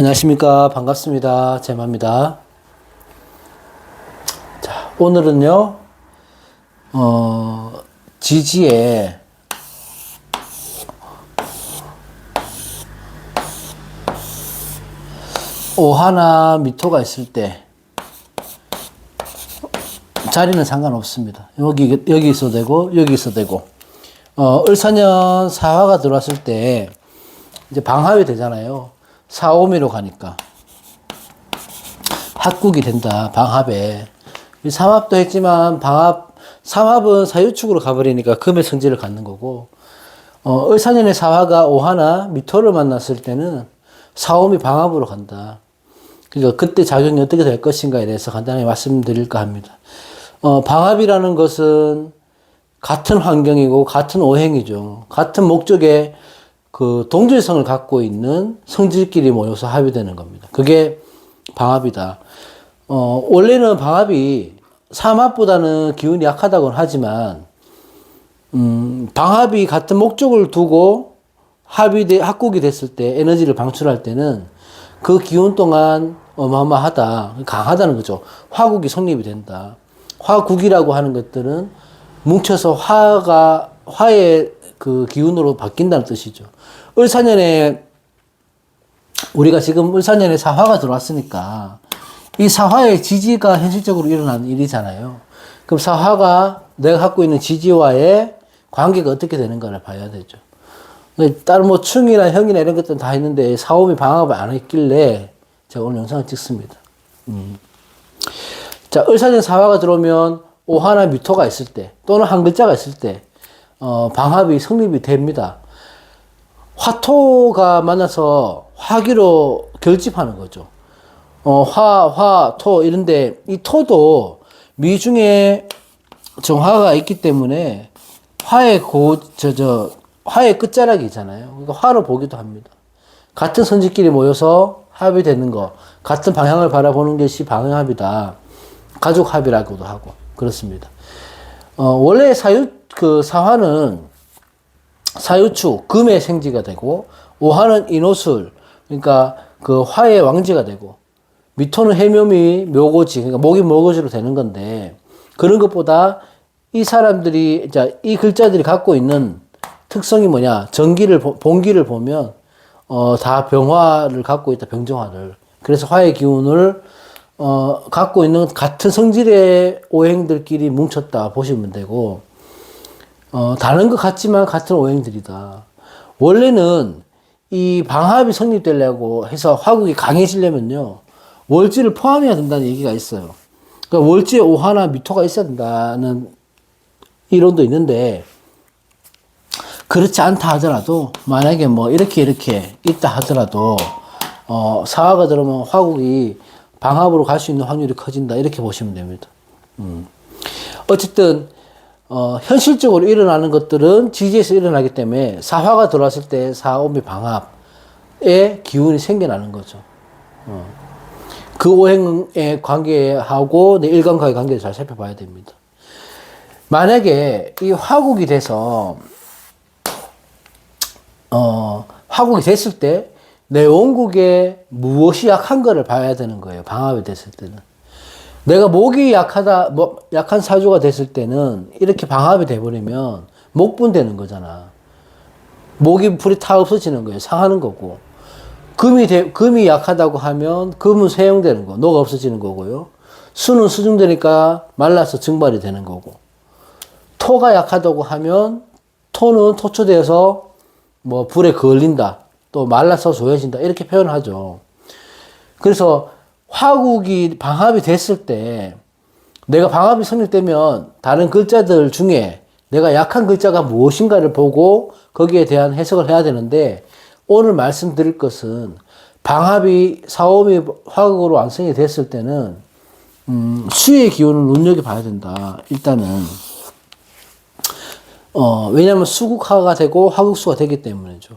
안녕하십니까. 반갑습니다. 제마입니다. 자, 오늘은요, 지지에 오하나 미토가 있을 때, 자리는 상관없습니다. 여기 있어도 되고, 여기 있어도 되고, 을사년 사화가 들어왔을 때, 이제 방합이 되잖아요. 사오미로 가니까. 합국이 된다, 방합에. 삼합도 했지만, 삼합은 사유축으로 가버리니까 금의 성질을 갖는 거고, 을사년의 사화가 오하나 미토를 만났을 때는 사오미 방합으로 간다. 그러니까 그때 작용이 어떻게 될 것인가에 대해서 간단히 말씀드릴까 합니다. 방합이라는 것은 같은 환경이고 같은 오행이죠. 같은 목적에 그 동질성을 갖고 있는 성질끼리 모여서 합의되는 겁니다. 그게 방합이다. 원래는 방합이 삼합보다는 기운이 약하다고는 하지만, 방합이 같은 목적을 두고 합국이 됐을 때 에너지를 방출할 때는 그 기운 동안 어마어마하다. 강하다는 거죠. 화국이 성립이 된다. 화국이라고 하는 것들은 뭉쳐서 화의 그 기운으로 바뀐다는 뜻이죠. 을사년에, 우리가 지금 을사년에 사화가 들어왔으니까 이 사화의 지지가 현실적으로 일어나는 일이잖아요. 그럼 사화가 내가 갖고 있는 지지와의 관계가 어떻게 되는가를 봐야 되죠. 다른 뭐 충이나 형이나 이런 것들은 다 했는데 사오미 방합을 안 했길래 제가 오늘 영상을 찍습니다. 자, 을사년 사화가 들어오면 오하나 미토가 있을 때 또는 한 글자가 있을 때 방합이 성립이 됩니다. 화토가 만나서 화기로 결집하는 거죠. 토 이런데 이 토도 미중에 정화가 있기 때문에 화의 화의 끝자락이 있잖아요. 그러니까 화로 보기도 합니다. 같은 선지끼리 모여서 합이 되는 거, 같은 방향을 바라보는 것이 방합이다. 가족합이라고도 하고 그렇습니다. 원래 사화는 사유축, 금의 생지가 되고, 오하는 인호술, 그러니까 그 화의 왕지가 되고, 미토는 해묘미, 묘고지, 그러니까 목이 묘고지로 되는 건데, 그런 것보다 이 사람들이, 이 글자들이 갖고 있는 특성이 뭐냐, 본기를 보면, 다 병화를 갖고 있다, 병정화를. 그래서 화의 기운을, 갖고 있는 같은 성질의 오행들끼리 뭉쳤다 보시면 되고, 다른 것 같지만 같은 오행들이다. 원래는 이 방합이 성립되려고 해서 화국이 강해지려면요, 월지를 포함해야 된다는 얘기가 있어요. 그러니까 월지에 오하나 미토가 있어야 된다는 이론도 있는데, 그렇지 않다 하더라도, 만약에 뭐 이렇게 있다 하더라도, 사화가 들어오면 화국이 방합으로 갈 수 있는 확률이 커진다. 이렇게 보시면 됩니다. 어쨌든, 현실적으로 일어나는 것들은 지지에서 일어나기 때문에 사화가 들어왔을 때 사오미 방합의 기운이 생겨나는 거죠. 그 오행의 관계하고 내 일간과의 관계를 잘 살펴봐야 됩니다. 만약에 이 화국이 돼서, 화국이 됐을 때 내 원국에 무엇이 약한 거를 봐야 되는 거예요. 방합이 됐을 때는. 내가 목이 약한 사주가 됐을 때는 이렇게 방합이 돼버리면 목분되는 거잖아. 목이 불이 타 없어지는 거예요. 상하는 거고. 금이 약하다고 하면 금은 쇠용되는 거. 노가 없어지는 거고요. 수는 수중되니까 말라서 증발이 되는 거고. 토가 약하다고 하면 토는 토초되어서 뭐 불에 걸린다. 또 말라서 조여진다. 이렇게 표현을 하죠. 그래서 화국이 방합이 됐을 때 내가 방합이 성립되면 다른 글자들 중에 내가 약한 글자가 무엇인가를 보고 거기에 대한 해석을 해야 되는데, 오늘 말씀드릴 것은 방합이 사오미 화국으로 완성이 됐을 때는 수의 기운을 눈여겨봐야 된다. 일단은 왜냐하면 수국화가 되고 화국수가 되기 때문이죠.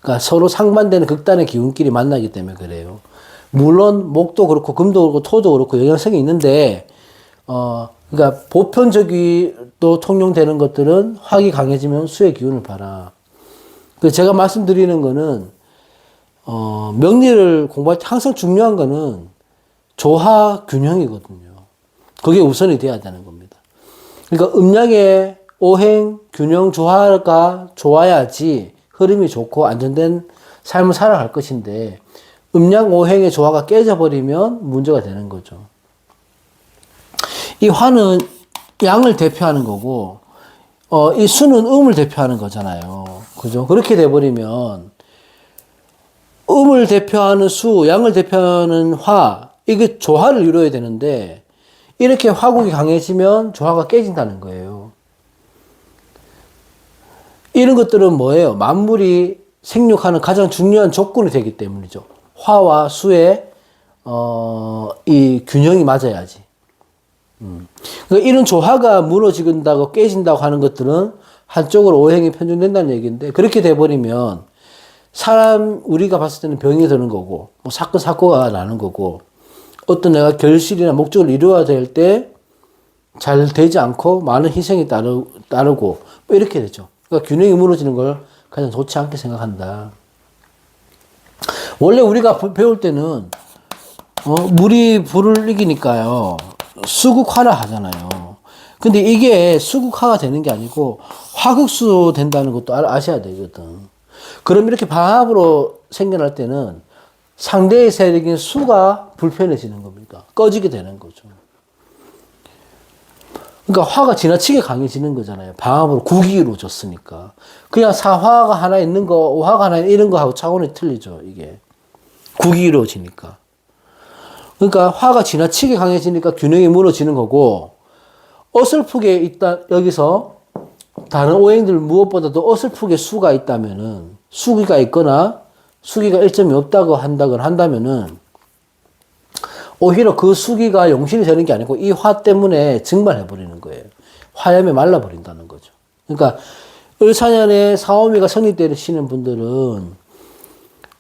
그러니까 서로 상반되는 극단의 기운끼리 만나기 때문에 그래요. 물론 목도 그렇고 금도 그렇고 토도 그렇고 영향성이 있는데, 그러니까 보편적으로 통용되는 것들은 화기 강해지면 수의 기운을 봐라. 그 제가 말씀드리는 거는 명리를 공부할 때 항상 중요한 거는 조화 균형이거든요. 그게 우선이 돼야 되는 겁니다. 그러니까 음양의 오행, 균형, 조화가 좋아야지 흐름이 좋고 안정된 삶을 살아갈 것인데 음양, 오행의 조화가 깨져버리면 문제가 되는 거죠. 이 화는 양을 대표하는 거고 이 수는 음을 대표하는 거잖아요. 그죠? 그렇게 돼버리면 음을 대표하는 수, 양을 대표하는 화, 이게 조화를 이루어야 되는데 이렇게 화국이 강해지면 조화가 깨진다는 거예요. 이런 것들은 뭐예요? 만물이 생육하는 가장 중요한 조건이 되기 때문이죠. 화와 수의 이 균형이 맞아야지. 그러니까 이런 조화가 무너진다고 깨진다고 하는 것들은 한쪽으로 오행이 편중된다는 얘기인데 그렇게 돼버리면 우리가 봤을 때는 병이 드는 거고 뭐 사건가 나는 거고 어떤 내가 결실이나 목적을 이루어야 될 때 잘 되지 않고 많은 희생이 따르고 뭐 이렇게 되죠. 그러니까 균형이 무너지는 걸 가장 좋지 않게 생각한다. 원래 우리가 배울 때는 물이 불을 이기니까요. 수국화라 하잖아요. 근데 이게 수국화가 되는 게 아니고 화극수 된다는 것도 아셔야 되거든. 그럼 이렇게 방합으로 생겨날 때는 상대의 세력인 수가 불편해지는 겁니다. 꺼지게 되는 거죠. 그러니까 화가 지나치게 강해지는 거잖아요. 방합으로 국이 이루어졌으니까. 그냥 사화가 하나 있는 거, 오화가 하나 있는 거하고 차원이 틀리죠. 이게. 국이 이루어지니까. 그러니까 화가 지나치게 강해지니까 균형이 무너지는 거고 어설프게 있다 여기서 다른 오행들 무엇보다도 어설프게 수가 있다면은 수기가 있거나 수기가 일점이 없다고 한다면은 오히려 그 수기가 용신이 되는 게 아니고 이 화 때문에 증발해 버리는 거예요. 화염에 말라 버린다는 거죠. 그러니까 을사년에 사오미가 성립되시는 분들은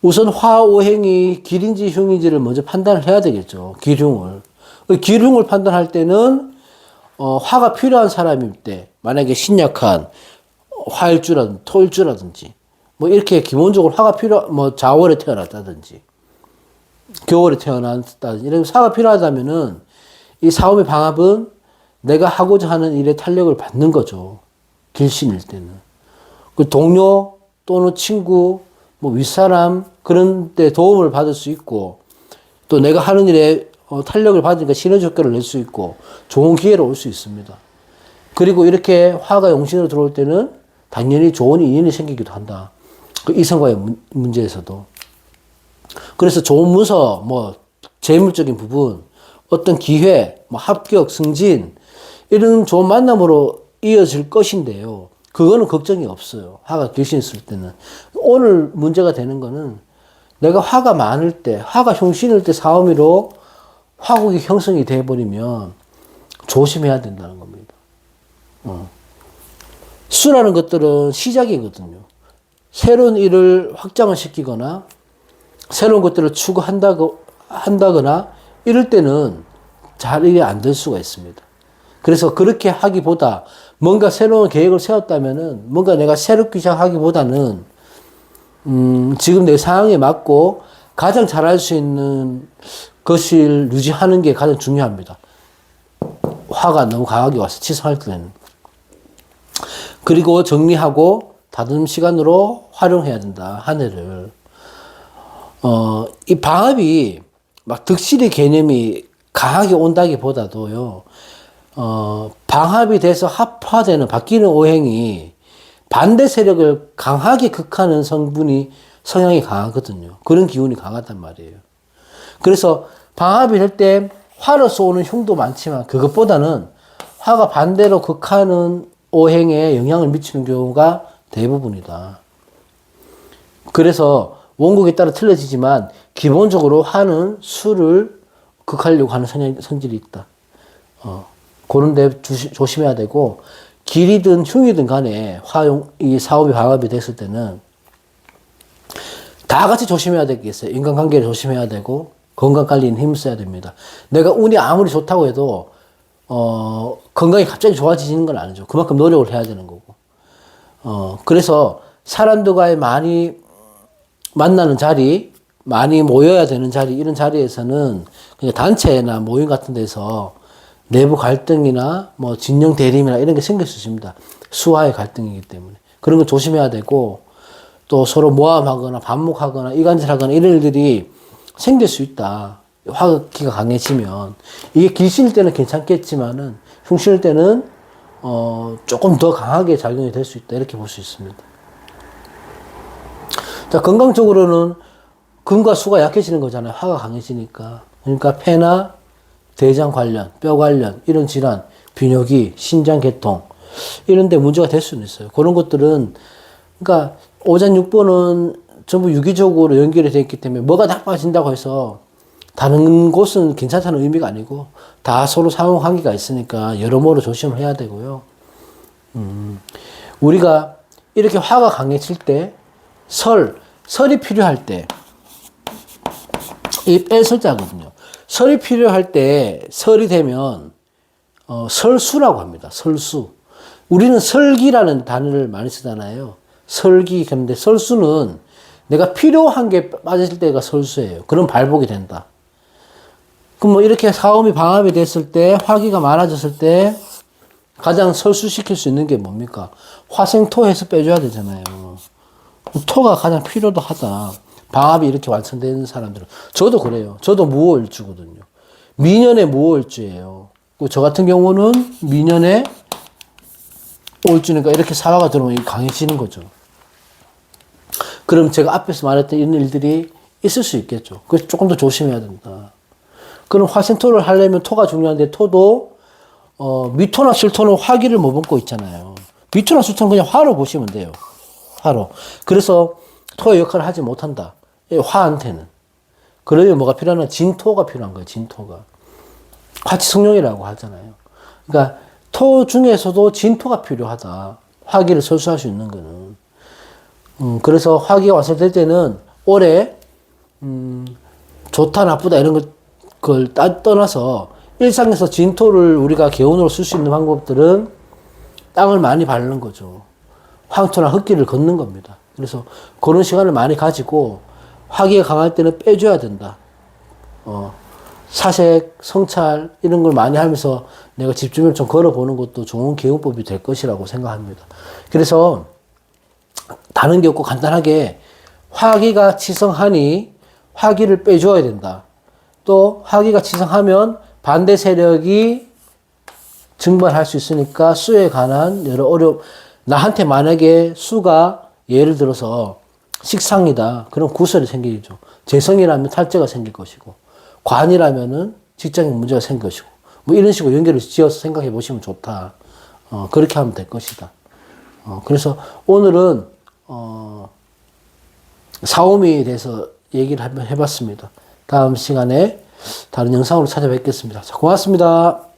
우선 화오행이 길인지 흉인지를 먼저 판단을 해야 되겠죠. 기흉을. 기흉을 판단할 때는 화가 필요한 사람일 때 만약에 신약한 화일주라든지 토일주라든지 뭐 이렇게 기본적으로 화가 뭐 자월에 태어났다든지 겨울에 태어났다든지 이런 화가 필요하다면은 이 사오미 방합은 내가 하고자 하는 일에 탄력을 받는 거죠. 길신일 때는. 그 동료 또는 친구 뭐 윗사람 그런 데 도움을 받을 수 있고 또 내가 하는 일에 탄력을 받으니까 시너지 효과를 낼 수 있고 좋은 기회로 올 수 있습니다. 그리고 이렇게 화가 용신으로 들어올 때는 당연히 좋은 인연이 생기기도 한다. 그 이성과의 문제에서도. 그래서 좋은 문서, 뭐 재물적인 부분, 어떤 기회, 뭐 합격, 승진 이런 좋은 만남으로 이어질 것인데요. 그거는 걱정이 없어요. 화가 길신 있을 때는. 오늘 문제가 되는 거는 내가 화가 많을 때, 화가 흉신일 때 사오미로 화국이 형성이 돼버리면 조심해야 된다는 겁니다. 수라는 것들은 시작이거든요. 새로운 일을 확장을 시키거나 새로운 것들을 추구한다거나 이럴 때는 잘 일이 안 될 수가 있습니다. 그래서 그렇게 하기보다 뭔가 새로운 계획을 세웠다면은 뭔가 내가 새롭게 시작하기보다는 지금 내 상황에 맞고 가장 잘할 수 있는 것을 유지하는 게 가장 중요합니다. 화가 너무 강하게 와서 치성할 때는. 그리고 정리하고 다듬 시간으로 활용해야 된다. 한 해를. 이 방합이 막 득실의 개념이 강하게 온다기보다도요. 방합이 돼서 합화되는 바뀌는 오행이 반대 세력을 강하게 극하는 성향이 강하거든요. 그런 기운이 강하단 말이에요. 그래서 방합이 될 때 화로서 오는 흉도 많지만 그것보다는 화가 반대로 극하는 오행에 영향을 미치는 경우가 대부분이다. 그래서 원국에 따라 틀려지지만 기본적으로 화는 수를 극하려고 하는 성질이 있다. 그런 데 조심해야 되고 길이든 흉이든 간에 이 사업이 방합이 됐을 때는 다 같이 조심해야 되겠어요. 인간관계를 조심해야 되고 건강관리는 힘을 써야 됩니다. 내가 운이 아무리 좋다고 해도 건강이 갑자기 좋아지는 건 아니죠. 그만큼 노력을 해야 되는 거고. 그래서 사람들과의 많이 만나는 자리, 많이 모여야 되는 자리, 이런 자리에서는 그냥 단체나 모임 같은 데서 내부 갈등이나 뭐 진영 대립이나 이런 게 생길 수 있습니다. 수화의 갈등이기 때문에. 그런 거 조심해야 되고, 또 서로 모함하거나 반목하거나 이간질하거나 이런 일들이 생길 수 있다. 화기가 강해지면. 이게 길실 때는 괜찮겠지만은, 흉실 때는, 조금 더 강하게 작용이 될 수 있다. 이렇게 볼 수 있습니다. 자, 건강적으로는 금과 수가 약해지는 거잖아요. 화가 강해지니까. 그러니까 폐나 대장 관련, 뼈 관련, 이런 질환, 비뇨기, 신장 개통, 이런 데 문제가 될 수는 있어요. 그런 것들은, 그러니까 오잔육번은 전부 유기적으로 연결이 되어 있기 때문에 뭐가 나빠진다고 해서 다른 곳은 괜찮다는 의미가 아니고 다 서로 상호 관계가 있으니까 여러모로 조심을 해야 되고요. 우리가 이렇게 화가 강해질 때 설이 필요할 때, 이 뺄설자거든요. 설이 필요할 때, 설이 되면, 설수라고 합니다. 설수. 우리는 설기라는 단어를 많이 쓰잖아요. 설기, 근데 설수는 내가 필요한 게 빠질 때가 설수예요. 그럼 발복이 된다. 그럼 뭐 이렇게 사음이 방압이 됐을 때, 화기가 많아졌을 때, 가장 설수시킬 수 있는 게 뭡니까? 화생토해서 빼줘야 되잖아요. 토가 가장 필요도 하다. 방압이 이렇게 완성되는 사람들은. 저도 그래요. 저도 무호일주거든요. 미년의 무호일주예요. 저 같은 경우는 미년의 오일주니까 이렇게 사화가 들어오면 강해지는 거죠. 그럼 제가 앞에서 말했던 이런 일들이 있을 수 있겠죠. 그래서 조금 더 조심해야 된다. 그럼 화생토를 하려면 토가 중요한데 토도 미토나 실토는 화기를 머금고 있잖아요. 미토나 실토는 그냥 화로 보시면 돼요. 화로. 그래서 토의 역할을 하지 못한다. 화한테는. 그러면 뭐가 필요하나? 진토가 필요한 거예요. 진토가. 화치성룡이라고 하잖아요. 그러니까 토 중에서도 진토가 필요하다. 화기를 설수할 수 있는 거는. 그래서 화기가 완성될 때는 올해 좋다 나쁘다 이런 걸 떠나서 일상에서 진토를 우리가 개운으로 쓸 수 있는 방법들은 땅을 많이 밟는 거죠. 황토나 흙길을 걷는 겁니다. 그래서 그런 시간을 많이 가지고 화기가 강할 때는 빼줘야 된다. 사색, 성찰 이런 걸 많이 하면서 내가 집중을 좀 걸어보는 것도 좋은 개운법이 될 것이라고 생각합니다. 그래서 다른 게 없고 간단하게 화기가 치성하니 화기를 빼줘야 된다. 또 화기가 치성하면 반대 세력이 증발할 수 있으니까 수에 관한 여러 나한테 만약에 수가 예를 들어서 식상이다. 그럼 구설이 생기죠. 재성이라면 탈재가 생길 것이고, 관이라면은 직장에 문제가 생길 것이고, 뭐 이런 식으로 연결을 지어서 생각해 보시면 좋다. 그렇게 하면 될 것이다. 그래서 오늘은, 사오미에 대해서 얘기를 한번 해봤습니다. 다음 시간에 다른 영상으로 찾아뵙겠습니다. 자, 고맙습니다.